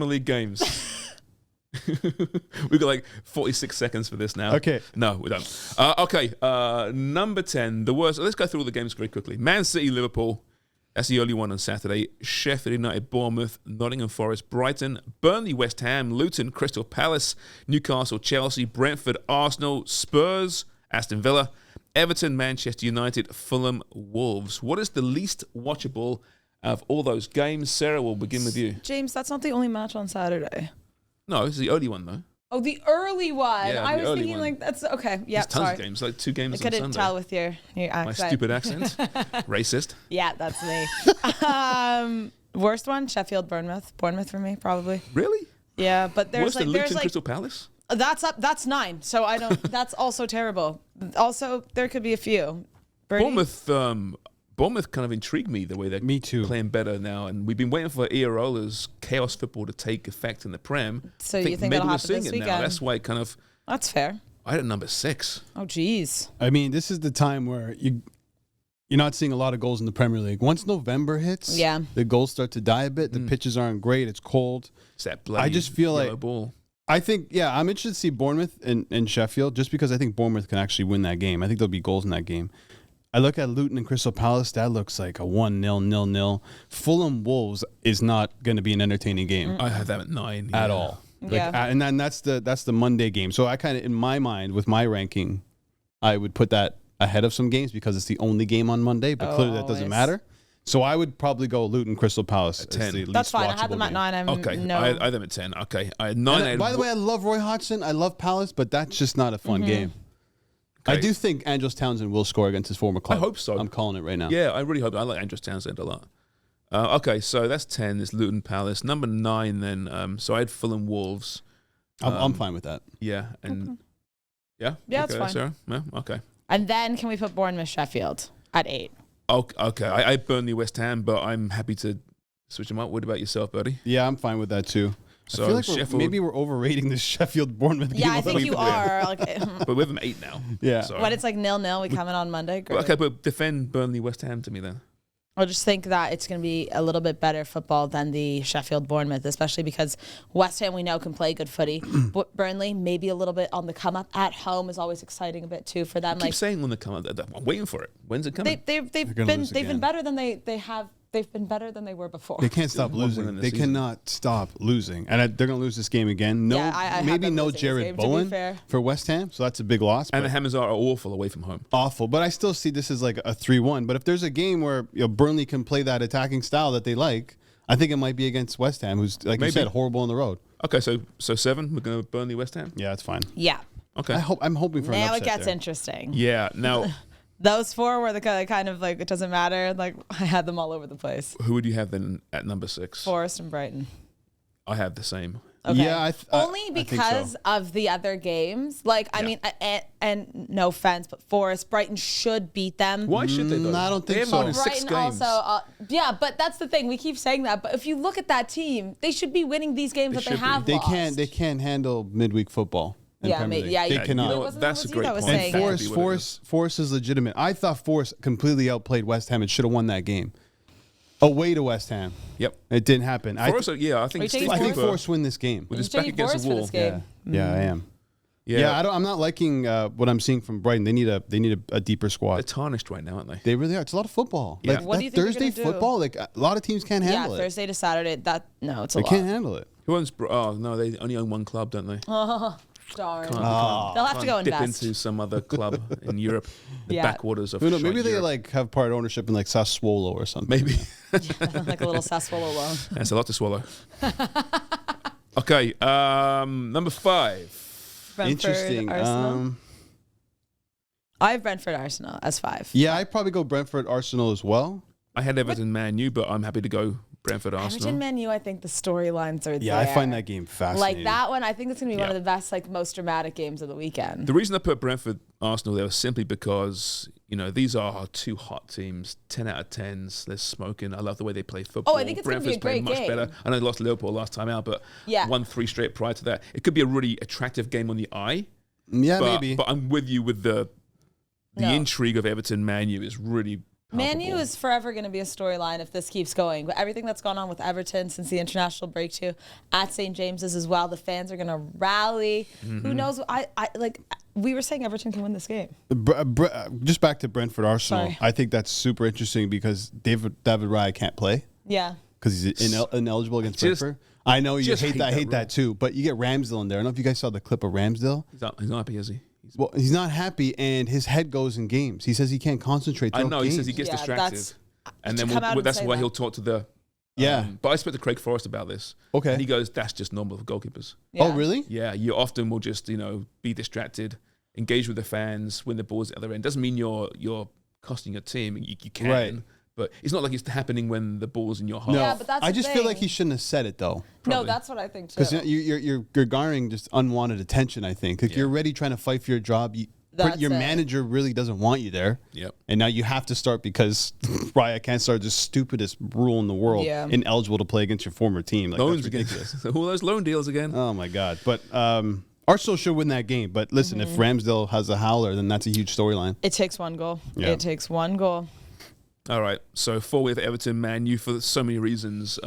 League games. We've got like 46 seconds for this now. Okay. No, we don't. Okay, number 10, the worst. Let's go through all the games very quickly. Man City, Liverpool. That's the early one on Saturday. Sheffield United, Bournemouth, Nottingham Forest, Brighton, Burnley, West Ham, Luton, Crystal Palace, Newcastle, Chelsea, Brentford, Arsenal, Spurs, Aston Villa, Everton, Manchester United, Fulham, Wolves. What is the least watchable of all those games? Sarah, we'll begin with you. James, that's not the only match on Saturday. No, it's the early one, though. Oh, the early one. Yeah, I the was early thinking one. like that's okay. Yeah, There's tons sorry. of games, like 2 games I on couldn't Sunday. tell with your accent. My stupid accent. Racist. Yeah, that's me. Worst one, Sheffield, Bournemouth. Bournemouth for me, probably. Really? Yeah, but there's Worse than there's Luton, Crystal Palace? that's up. That's 9. So I don't. That's also terrible. Also, there could be a few. Bernie? Bournemouth kind of intrigued me the way they're Me too. playing better now, and we've been waiting for Iarola's chaos football to take effect in the Prem. So you think maybe that'll we're happen seeing this it now. weekend? That's why it kind of. That's fair. I had number 6. Oh, geez. I mean, this is the time where you're not seeing a lot of goals in the Premier League. Once November hits, Yeah. the goals start to die a bit. The pitches aren't great. It's cold. It's that bloody just feel yellow like- ball. I think, I'm interested to see Bournemouth and Sheffield just because I think Bournemouth can actually win that game. I think there'll be goals in that game. I look at Luton and Crystal Palace. That looks like a 1-0, 0-0. Fulham Wolves is not going to be an entertaining game I have that at 9 at all. Yeah. And then that's the Monday game. So I kind of, in my mind, with my ranking, I would put that ahead of some games because it's the only game on Monday. But clearly that doesn't Always. matter. So I would probably go Luton Crystal Palace At as 10. the least That's fine. I had them watchable at game. 9. I'm Okay, no. I had them at 10. Okay, I had 9. And by the way, I love Roy Hodgson. I love Palace, but that's just not a fun game. I Okay. do think Andros Townsend will score against his former club. I hope so. I'm calling it right now. Yeah, I really hope. I like Andros Townsend a lot. Okay, so that's 10. It's Luton Palace. Number 9 then. So I had Fulham Wolves. I'm fine with that. Yeah, and yeah, Yeah, that's okay, fine. Sarah? Yeah, okay. And then can we put Bournemouth, Sheffield at 8? Okay. I Burnley West Ham, but I'm happy to switch them up. What about yourself, buddy? Yeah, I'm fine with that too. So I feel like Sheffield, maybe we're overrating this Sheffield Bournemouth game. Yeah, I a think little you bit. are. Like, but we have them 8 now. Yeah. So. when it's like 0-0, we come in on Monday. Great. Okay, but defend Burnley West Ham to me then. I just think that it's going to be a little bit better football than the Sheffield Bournemouth, especially because West Ham we know can play good footy. But Burnley maybe a little bit on the come up at home is always exciting a bit too for them. Keep saying when they come up. I'm waiting for it. When's it coming? they've gonna been lose they've been again. better than they have. They've been better than they were before. They can't stop One win in losing. the They season. cannot stop losing, and they're going to lose this game again. No, Yeah, I have maybe them no losing this Jared game, to be Bowen fair. for West Ham, so that's a big loss. and But the Hammers are awful away from home. awful, but I still see this as like a 3-1. But if there's a game where Burnley can play that attacking style that they like, I think it might be against West Ham, who's like Maybe. you said, horrible on the road. Okay, so 7. We're going to Burnley West Ham. Yeah, it's fine. Yeah. Okay. I'm hoping for an Now upset it gets there. interesting. Yeah. Now, Those 4 were the kind of like it doesn't matter. Like I had them all over the place. who would you have then at number 6? Forest and Brighton. I have the same. Okay. Yeah, Only I think so. because of the other games. Like, I mean, and no offense, but Forest, Brighton should beat them. Why should they? Though? I don't think they haven't so. won in 6 Brighton games. also, yeah, but that's the thing. We keep saying that, but if you look at that team, they should be winning these games that they should be. have They lost. can't handle midweek football. In Yeah, Premier League. yeah, they you- cannot. You know what? Wasn't That's that a what great you was point. saying? And That could be what it is. Forest is legitimate. I thought Forest completely outplayed West Ham and should have won that game. Away to West Ham. Yep. It didn't happen. Forest, yeah, I Are you think taking Steve I think Cooper Forest win this game. with You his back taking against Forest the for wall. this game? Yeah, I am. Yeah, I'm not liking what I'm seeing from Brighton. They need a deeper they're squad. tarnished right now, aren't they? They really are. It's a lot of football. Yeah. Like What that do you think they're Thursday gonna do? football. Like a lot of teams can't Yeah, handle it. Thursday to Saturday. It's a They lot. can't handle it. Who owns? Oh no, they only own one club, don't they? Darn. Oh. They'll have to go Dip invest. into some other club in Europe, the Yeah. backwaters of. Who knows? Maybe shite they Europe. like have part ownership in like Sassuolo or something. Maybe Like a little Sassuolo loan. that's a lot to swallow. Okay, number 5. Brentford, Interesting. Arsenal. I have Brentford, Arsenal as 5. Yeah, I'd probably go Brentford, Arsenal as well. I had Everton, Man U, but I'm happy to go Brentford, Arsenal. Everton, Man U, I think the storylines are Yeah, there. I find that game fascinating. Like that one, I think it's going to be one Yeah. of the best, like most dramatic games of the weekend. The reason I put Brentford, Arsenal there was simply because these are 2 hot teams, 10 out of 10s. They're smoking. I love the way they play football. Oh, I think it's gonna be a Brentford's playing great much game. better. I know they lost to Liverpool last time out, but Yeah. won 3 straight prior to that. It could be a really attractive game on the eye. Yeah, But, maybe. but I'm with you with the No. intrigue of Everton, Man U is really Man U palpable. is forever going to be a storyline if this keeps going. But everything that's gone on with Everton since the international break too, at St. James's as well, the fans are going to rally. Who knows? We were saying Everton can win this game. Just back to Brentford Arsenal. Sorry. I think that's super interesting because David Raya can't play Yeah. because he's ineligible against Just- Brentford. I know you just hate that rule. too, but you get Ramsdale in there. I don't know if you guys saw the clip of Ramsdale. He's not happy, is he? Well, he's not happy, and his head goes in games. He says he can't concentrate. I throughout know. He says he games. gets Yeah, distracted, that's- and to then come out and that's say why that. he'll talk to the. Yeah. But I spoke to Craig Forrest about this. Okay. And he goes, "That's just normal for goalkeepers." Oh, Yeah. really? Yeah, you often will just be distracted, engage with the fans, win the balls at the other end. Doesn't mean you're costing your team. You can, Right. but it's not like it's happening when the ball's in your half. No, Yeah, but that's I the just feel like thing. he shouldn't have said it though. No, Probably. that's what I think too. Because you're garnering just unwanted attention. I think like you're already trying to fight for your job. That's Your it. manager really doesn't want you there. Yep. And now you have to start because Raya can't start the stupidest rule in the world. Yeah. Ineligible to play against your former team. Like, Loans that's again. ridiculous. All those loan deals again. Oh my god! But Arsenal should win that game. But listen, if Ramsdale has a howler, then that's a huge storyline. It takes one goal. Yeah. It takes one goal. All right, so 4 with Everton, Man U for so many reasons.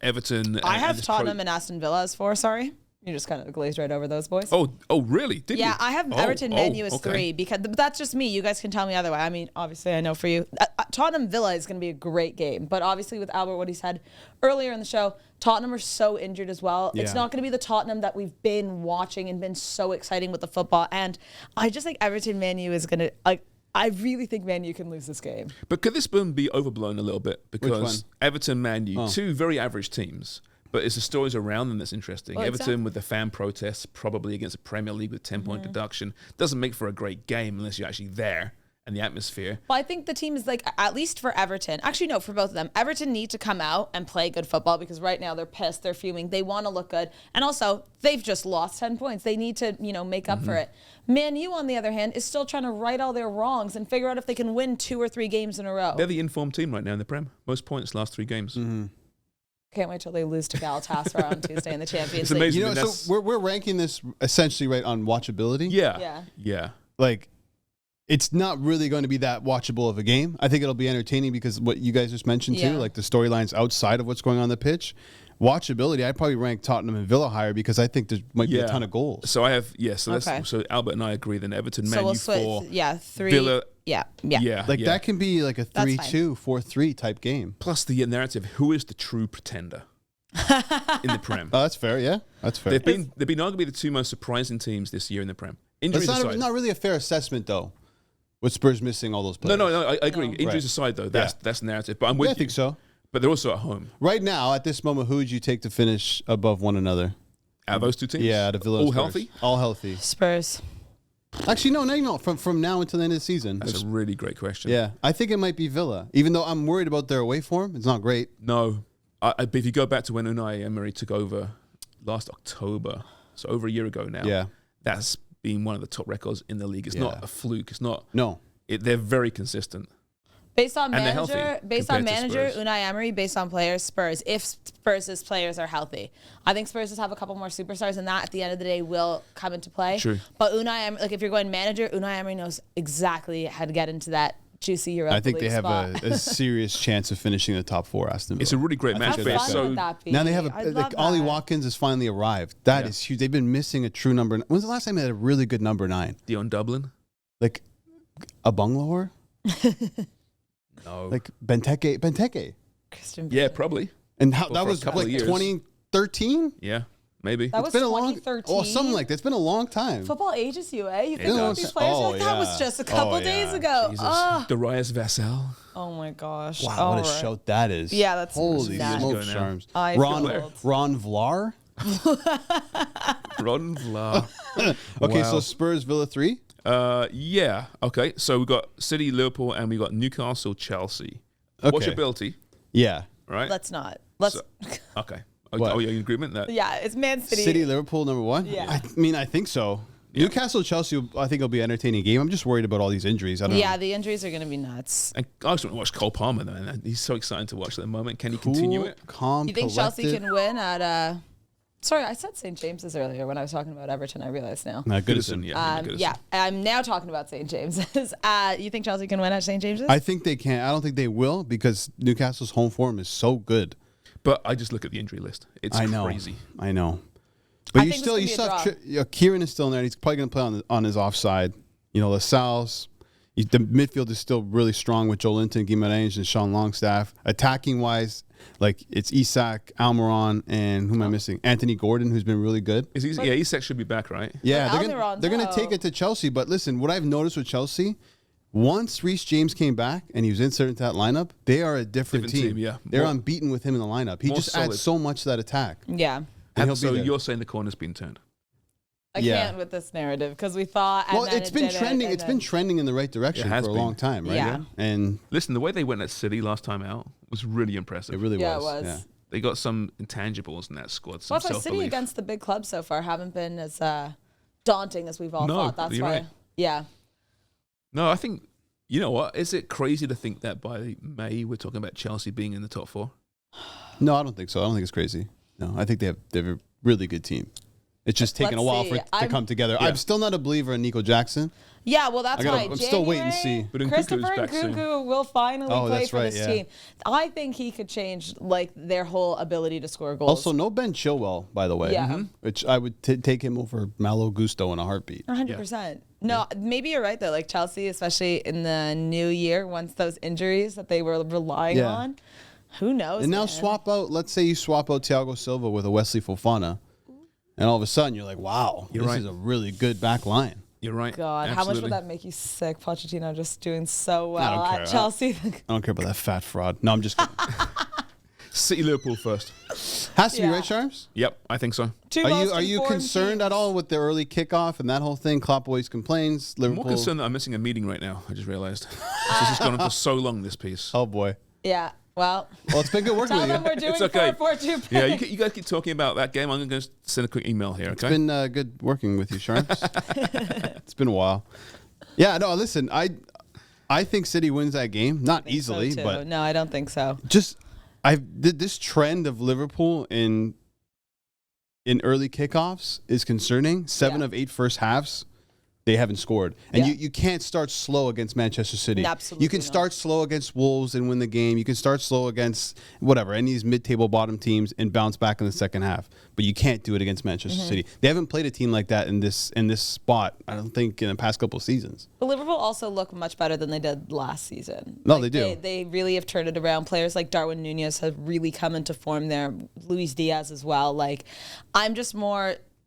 Everton. I and have this Tottenham and Aston Villa as 4. Sorry, you just kind of glazed right over those boys. Oh, really? Did Yeah, you? I have Oh, Everton, Man U as okay. 3 because but that's just me. You guys can tell me other way. I mean, obviously, I know for you, Tottenham Villa is going to be a great game. But obviously, with Albert, what he said earlier in the show, Tottenham are so injured as well. It's Yeah. not going to be the Tottenham that we've been watching and been so exciting with the football. And I just think Everton, Man U is going to like. I really think Man U can lose this game. But could this boom be overblown a little bit? Because one? Everton, Man U, 2 very average teams. But it's the stories around them that's interesting. Well, Everton exactly. with the fan protests, probably against the Premier League with 10-point deduction. Doesn't make for a great game unless you're actually there and the atmosphere. Well, I think the team is like, at least for Everton, actually, no, for both of them, Everton need to come out and play good football because right now they're pissed, they're fuming, they want to look good. And also, they've just lost 10 points. They need to, make up for it. Man U, on the other hand, is still trying to right all their wrongs and figure out if they can win 2 or 3 games in a row. They're the informed team right now in the Prem. Most points last 3 games. Can't wait till they lose to Galatasaray on Tuesday in the Champions It's League. amazing. You know, That's- so we're ranking this essentially right on watchability. Yeah. Yeah. Like, it's not really going to be that watchable of a game. I think it'll be entertaining because what you guys just mentioned too, Yeah. like the storylines outside of what's going on the pitch. Watchability, I'd probably rank Tottenham and Villa higher because I think there might be a ton of goals. So I have, so Okay. that's, so Albert and I agree then Everton, So Man we'll U switch. 4. Yeah, 3. Villa. Yeah. Like that can be like a That's 3-2, 4-3 type game. Plus the narrative, who is the true pretender in the Prem? Oh, that's fair. Yeah, that's fair. They've been arguably the 2 most surprising teams this year in the Prem. Injuries It's aside. not really a fair assessment though. With Spurs missing all those players. No, I agree. No. Injuries Right. aside, though, that's the narrative. But I'm with Yeah, I you. think so. But they're also at home. Right now, at this moment, who would you take to finish above one another? Out of those 2 teams? Yeah, out of Villa. and All Spurs. healthy? All healthy. Spurs. Actually, no. From now until the end of the season. That's a really great question. Yeah, I think it might be Villa. Even though I'm worried about their away form, it's not great. No. But if you go back to when Unai Emery took over last October, so over a year ago now, Yeah. that's been one of the top records in the league. It's not Yeah. a fluke. It's not. No. They're very consistent. Based on And they're manager, healthy based on compared to manager, Spurs. Unai Emery, based on players, Spurs. If Spurs' players are healthy, I think Spurs just have a couple more superstars, and that at the end of the day will come into play. True. But Unai Emery, like if you're going manager, Unai Emery knows exactly how to get into that juicy Europa I think League they have spot. a serious chance of finishing the top 4. Aston Villa. It's a really great I match. think How But that's it's fun so- would that be? Now they have I'd like love Ollie that. Watkins has finally arrived. That is huge. They've been missing a true number. When's the last time they had a really good number 9? Dion Dublin? Like a Bungalore? No. Like Benteke. Christian yeah, Bale. probably. And how Well, that for a was couple of like years. 2013? Yeah, maybe. That was It's been a long 2013. Oh, something like that. It's been a long time. Football ages you, eh? You think does. about these players, you're like, that was yeah. just a couple Oh, days yeah. ago. Jesus. Oh. Darius Vassell. Oh my gosh. Wow, All what a right. shout that is. Yeah, that's Holy nuts. smoke Years ago now. charms. I feel Ron old. Vlar? Ron Vla. Okay, Wow. so Spurs Villa 3? Yeah. Okay. So we got City, Liverpool, and we got Newcastle, Chelsea. Okay. Watchability, Yeah. right? Let's not. Let's. So- okay. What? Oh, you're in agreement that? Yeah, it's Man City. City Liverpool number 1? Yeah. I mean, I think so. Newcastle Chelsea, I think it'll be an entertaining game. I'm just worried about all these injuries. I don't Yeah, know. the injuries are going to be nuts. And I just want to watch Cole Palmer, man. He's so exciting to watch at the moment. Can he continue it? Calm, You think Chelsea collected. can win at Sorry, I said St. James's earlier when I was talking about Everton. I realized now. Goodison. Yeah, I'm now talking about St. James's. You think Chelsea can win at St. James's? I think they can. I don't think they will because Newcastle's home form is so good. But I just look at the injury list. It's crazy. I know. But I you think still, it's gonna be a draw. Kieran is still in there. He's probably going to play on his offside. LaSalle's. The midfield is still really strong with Joe Linton, Guimaraes, and Sean Longstaff. Attacking wise, like it's Isak, Almiron, and who am I missing? Anthony Gordon, who's been really good. Isak should be back, right? Yeah, Almiron, they're gonna take it to Chelsea. But listen, what I've noticed with Chelsea, once Reece James came back and he was inserted into that lineup, they are a different team. Yeah, they're unbeaten with him in the lineup. He just solid. adds so much to that attack. Yeah. And So you're saying the corner's been turned? I can't with this narrative because we thought. Well, it's been trending. It's been trending in the right direction for a long time, right? Yeah. And listen, the way they went at City last time out was really impressive. it really was. Yeah, it was. Yeah. They got some intangibles in that squad. Some Well, City self-belief. against the big clubs so far haven't been as daunting as we've all thought. That's you're why. right. Yeah. No, I think, you know what? Is it crazy to think that by May we're talking about Chelsea being in the top 4? No, I don't think so. I don't think it's crazy. No, I think they have a really good team. It's just taken a while for it to come together. Yeah. I'm still not a believer in Nico Jackson. Yeah, well, that's why. I'm still waiting to see. But Christopher back soon. Nkunku will finally play that's for right, this yeah. team. I think he could change like their whole ability to score goals. Also, no Ben Chilwell, by the way. Yeah. Which I would take him over Malo Gusto in a heartbeat. 100%. No, maybe you're right though. Like Chelsea, especially in the new year, once those injuries that they were relying on, who knows? And now man. let's say you swap out Thiago Silva with a Wesley Fofana, and all of a sudden you're like, wow, this is a really good back line. You're right. God, how much would that make you sick? Pochettino just doing so I well don't care. at Chelsea. I don't care about that fat fraud. No, I'm just kidding. City Liverpool first. Has to be Yeah. right, Sharps? Yep, I think so. Are you concerned at all with the early kickoff and that whole thing? Klopp always complains. I'm Liverpool. more concerned that I'm missing a meeting right now. I just realized. This has gone on for so long, this piece. Oh boy. Yeah. Well, It's been good working tell with them you. we're doing It's okay. 4-4-2 Yeah, you guys keep talking about that game. I'm going to send a quick email here, okay? It's been good working with you, Sharps. It's been a while. Yeah, no, listen, I think City wins that game. Not easily, but no, I don't think so. just this trend of Liverpool in early kickoffs is concerning. 7 of 8 first halves, they haven't scored. And you can't start slow against Manchester City. Absolutely You can not. start slow against Wolves and win the game. You can start slow against whatever, any of these mid-table bottom teams and bounce back in the second half. But you can't do it against Manchester City. They haven't played a team like that in this spot, I don't think, in the past couple of seasons. But Liverpool also look much better than they did last season. No, they do. They really have turned it around. Players like Darwin Nunez have really come into form there. Luis Diaz as well. Like,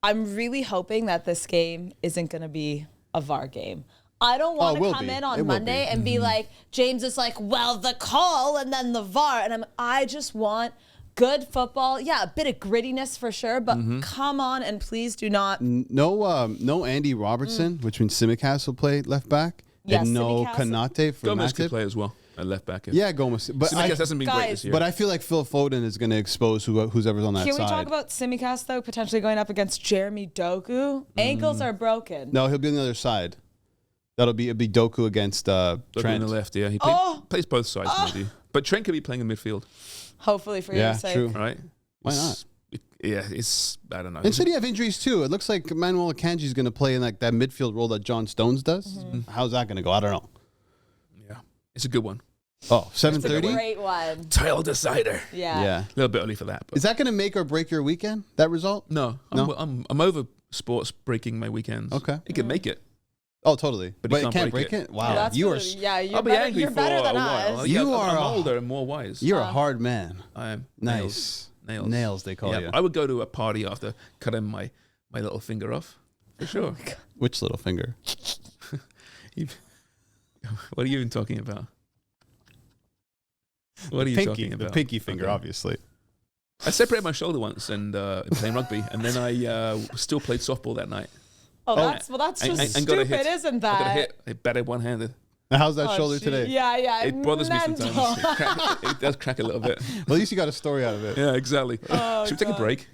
I'm really hoping that this game isn't going to be a VAR game. I don't want to come in on Monday and be like, James is like, well, the call and then the VAR. And I just want good football. Yeah, a bit of grittiness for sure, but come on and please do not. No Andy Robertson, which means Simicast will play left back. Yeah, and no Tsimikas. Kanate for Gomez could Matip. play as well at left back. Yeah, Gomez. But Simicast hasn't been great this year. But I feel like Phil Foden is going to expose who's ever on that Can side. we talk about Simicast, though, potentially going up against Jeremy Doku? Ankles are broken. No, he'll be on the other side. It'll be Doku against Doku Trent. on the left, yeah. He plays both sides, maybe. But Trent could be playing in midfield, Hopefully for your sake. true. right? Why not? I don't know. And City have injuries too. It looks like Manuel Akanji is going to play in like that midfield role that John Stones does. How's that going to go? I don't know. Yeah, it's a good one. Oh, It's a 7:30? great one. Title decider. Yeah. Yeah. A little bit early for that. But Is that going to make or break your weekend, that result? no, I'm over sports breaking my weekends. Okay. It could make it. Oh, totally. But But you it can't can't break break it. it? Wow. That's You are really- yeah, you're I'll be better, angry you're for better than a while. us. You Yeah, are I'm a- older and more wise. you're a hard man. I am. Nice. Nails. Nails, they call Yeah, you. I would go to a party after cutting my little finger off. For sure. Which little finger? What are you even talking about? What are you talking about? The pinky finger, Okay. obviously. I separated my shoulder once and playing rugby, and then I still played softball that night. Oh, that's And- just and got a stupid, hit. isn't I got a that? hit. I batted one-handed. Now, how's that Oh, shoulder gee. today? Yeah. It bothers me mental. sometimes. It does crack a little bit. Well, at least you got a story out of it. Yeah, exactly. Oh, Should we take a God. break?